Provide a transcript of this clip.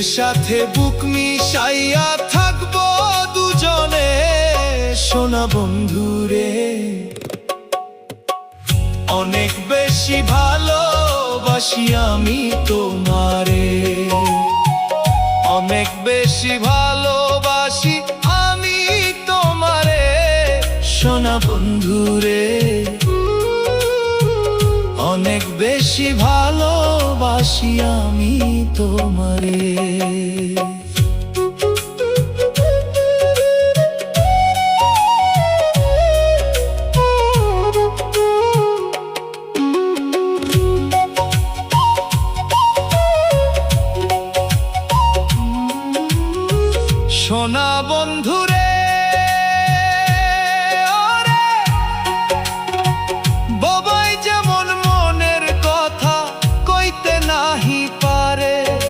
সাথে বুক মিশাইয়া থাকবো দুজনে সোনা বন্ধুরে। অনেক বেশি ভালোবাসি আমি তোমারে, অনেক বেশি ভালোবাসি আমি তোমারে সোনা বন্ধুরে। অনেক বেশি ভালোবাসি আমি তোমারে। সোনা বন্ধুরে